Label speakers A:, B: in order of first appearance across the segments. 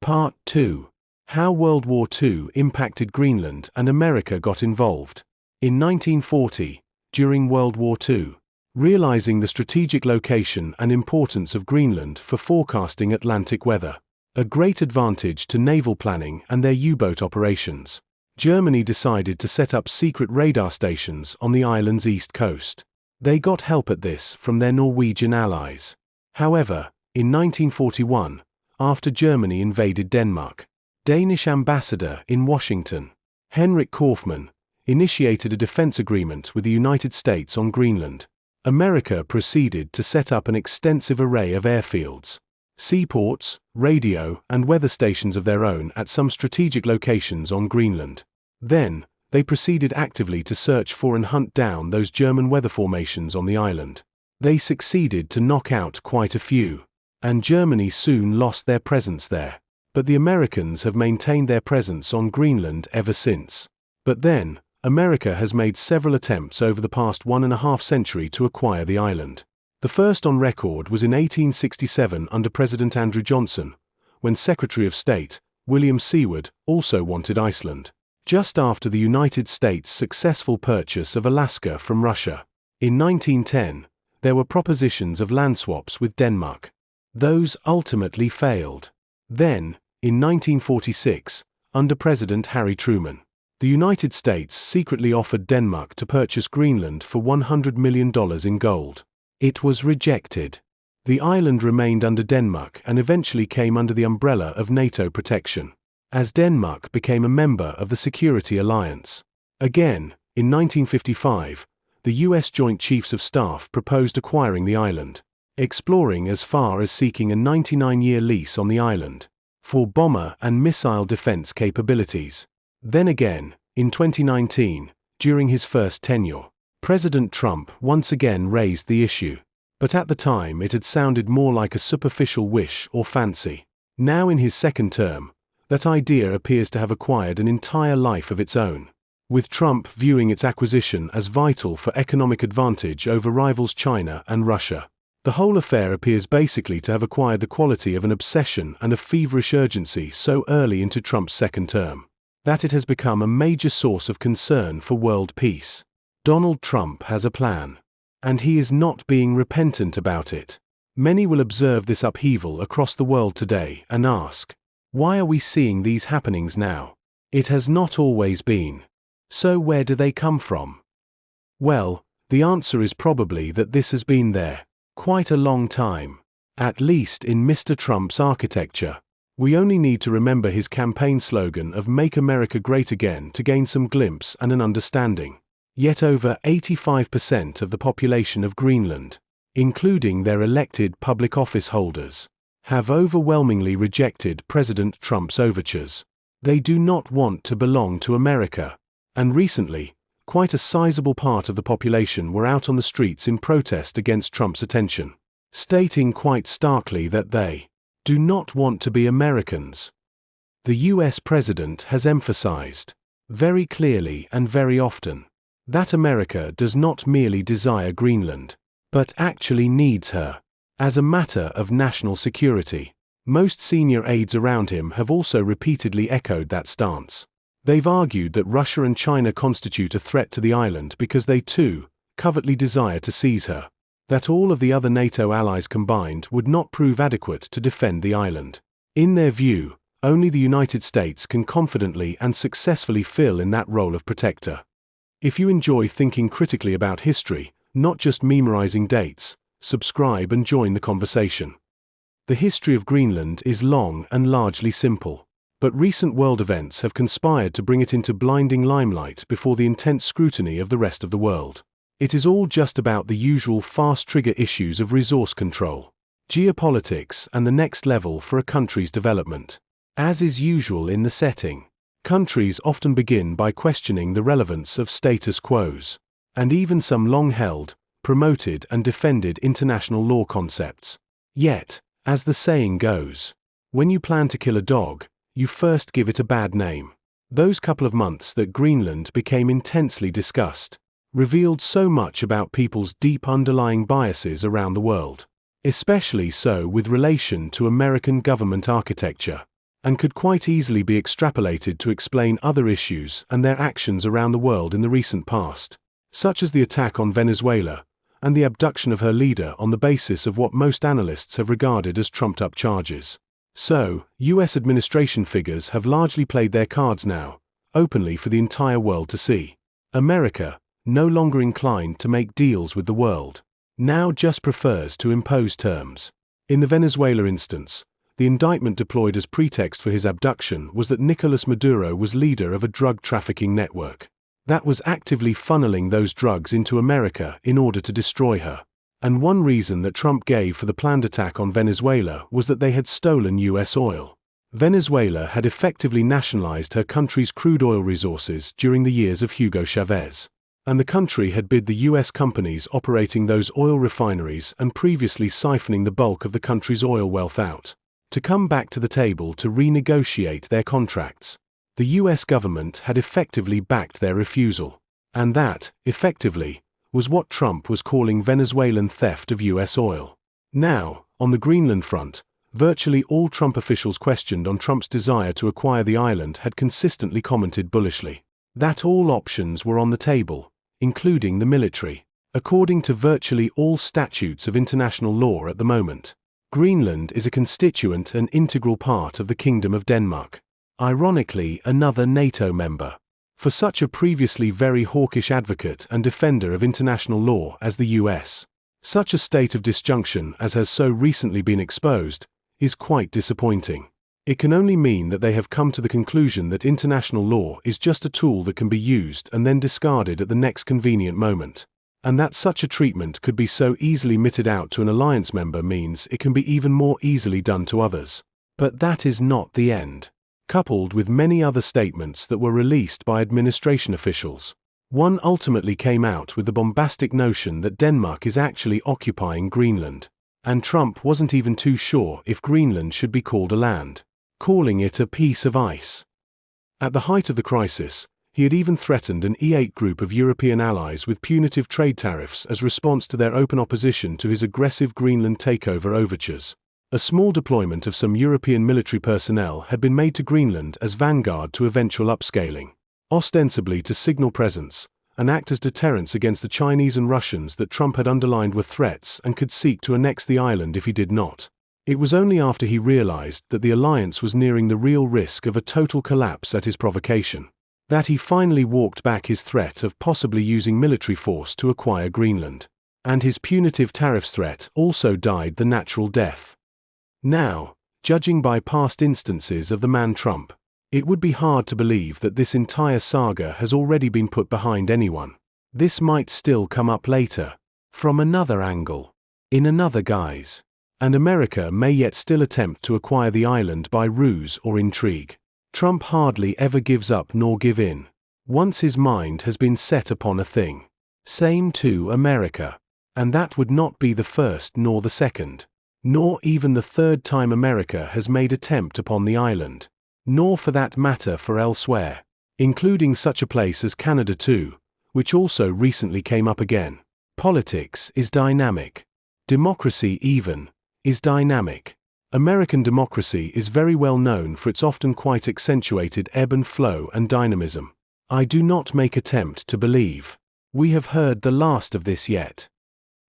A: Part 2. How World War II impacted Greenland and America got involved. In 1940, during World War II, realizing the strategic location and importance of Greenland for forecasting Atlantic weather, a great advantage to naval planning and their U-boat operations, Germany decided to set up secret radar stations on the island's east coast. They got help at this from their Norwegian allies. However, in 1941, after Germany invaded Denmark, Danish ambassador in Washington, Henrik Kaufmann, initiated a defense agreement with the United States on Greenland. America proceeded to set up an extensive array of airfields, seaports, radio, and weather stations of their own at some strategic locations on Greenland. Then, they proceeded actively to search for and hunt down those German weather formations on the island. They succeeded to knock out quite a few, and Germany soon lost their presence there. But the Americans have maintained their presence on Greenland ever since. But then, America has made several attempts over the past 1.5 centuries to acquire the island. The first on record was in 1867 under President Andrew Johnson, when Secretary of State William Seward also wanted Iceland, just after the United States' successful purchase of Alaska from Russia. In 1910, there were propositions of land swaps with Denmark. Those ultimately failed. Then, in 1946, under President Harry Truman, the United States secretly offered Denmark to purchase Greenland for $100 million in gold. It was rejected. The island remained under Denmark and eventually came under the umbrella of NATO protection, as Denmark became a member of the Security Alliance. Again, in 1955, the U.S. Joint Chiefs of Staff proposed acquiring the island, exploring as far as seeking a 99-year lease on the island for bomber and missile defense capabilities. Then again, in 2019, during his first tenure, President Trump once again raised the issue, but at the time it had sounded more like a superficial wish or fancy. Now in his second term, that idea appears to have acquired an entire life of its own, with Trump viewing its acquisition as vital for economic advantage over rivals China and Russia. The whole affair appears basically to have acquired the quality of an obsession and a feverish urgency so early into Trump's second term, that it has become a major source of concern for world peace. Donald Trump has a plan, and he is not being repentant about it. Many will observe this upheaval across the world today and ask, why are we seeing these happenings now? It has not always been. So where do they come from? Well, the answer is probably that this has been there quite a long time, at least in Mr. Trump's architecture. We only need to remember his campaign slogan of "Make America Great Again" to gain some glimpse and an understanding. Yet over 85% of the population of Greenland, including their elected public office holders, have overwhelmingly rejected President Trump's overtures. They do not want to belong to America. And recently, quite a sizable part of the population were out on the streets in protest against Trump's attention, stating quite starkly that they do not want to be Americans. The US president has emphasized, very clearly and very often, that America does not merely desire Greenland, but actually needs her, as a matter of national security. Most senior aides around him have also repeatedly echoed that stance. They've argued that Russia and China constitute a threat to the island because they too covertly desire to seize her, that all of the other NATO allies combined would not prove adequate to defend the island. In their view, only the United States can confidently and successfully fill in that role of protector. If you enjoy thinking critically about history, not just memorizing dates, subscribe and join the conversation. The history of Greenland is long and largely simple, but recent world events have conspired to bring it into blinding limelight before the intense scrutiny of the rest of the world. It is all just about the usual fast trigger issues of resource control, geopolitics, and the next level for a country's development. As is usual in the setting, countries often begin by questioning the relevance of status quos, and even some long-held, promoted and defended international law concepts. Yet, as the saying goes, when you plan to kill a dog, you first give it a bad name. Those couple of months that Greenland became intensely discussed revealed so much about people's deep underlying biases around the world, especially so with relation to American government architecture. and could quite easily be extrapolated to explain other issues and their actions around the world in the recent past, such as the attack on Venezuela and the abduction of her leader on the basis of what most analysts have regarded as trumped-up charges. So, US administration figures have largely played their cards now, openly for the entire world to see. America, no longer inclined to make deals with the world, now just prefers to impose terms. In the Venezuela instance, the indictment deployed as pretext for his abduction was that Nicolas Maduro was leader of a drug trafficking network that was actively funneling those drugs into America in order to destroy her. And one reason that Trump gave for the planned attack on Venezuela was that they had stolen US oil. Venezuela had effectively nationalized her country's crude oil resources during the years of Hugo Chavez, and the country had bid the US companies operating those oil refineries and previously siphoning the bulk of the country's oil wealth out to come back to the table to renegotiate their contracts. The US government had effectively backed their refusal, and that, effectively, was what Trump was calling Venezuelan theft of US oil. Now, on the Greenland front, virtually all Trump officials questioned on Trump's desire to acquire the island had consistently commented bullishly that all options were on the table, including the military. According to virtually all statutes of international law at the moment, Greenland is a constituent and integral part of the Kingdom of Denmark. Ironically, another NATO member. For such a previously very hawkish advocate and defender of international law as the US, such a state of disjunction as has so recently been exposed is quite disappointing. It can only mean that they have come to the conclusion that international law is just a tool that can be used and then discarded at the next convenient moment, and that such a treatment could be so easily meted out to an alliance member means it can be even more easily done to others. But that is not the end. Coupled with many other statements that were released by administration officials, one ultimately came out with the bombastic notion that Denmark is actually occupying Greenland, and Trump wasn't even too sure if Greenland should be called a land, calling it a piece of ice. At the height of the crisis, he had even threatened an E8 group of European allies with punitive trade tariffs as response to their open opposition to his aggressive Greenland takeover overtures. A small deployment of some European military personnel had been made to Greenland as vanguard to eventual upscaling, ostensibly to signal presence and act as deterrents against the Chinese and Russians that Trump had underlined were threats and could seek to annex the island if he did not. It was only after he realized that the alliance was nearing the real risk of a total collapse at his provocation that he finally walked back his threat of possibly using military force to acquire Greenland. And his punitive tariffs threat also died the natural death. Now, judging by past instances of the man Trump, it would be hard to believe that this entire saga has already been put behind anyone. This might still come up later, from another angle, in another guise, and America may yet still attempt to acquire the island by ruse or intrigue. Trump hardly ever gives up nor give in. Once his mind has been set upon a thing. Same to America. And that would not be the first nor the second, nor even the third time America has made attempt upon the island, nor for that matter for elsewhere, including such a place as Canada too, which also recently came up again. Politics is dynamic. Democracy even is dynamic. American democracy is very well known for its often quite accentuated ebb and flow and dynamism. I do not make attempt to believe we have heard the last of this yet.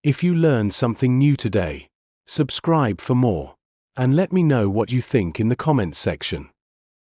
A: If you learned something new today, subscribe for more, and let me know what you think in the comments section.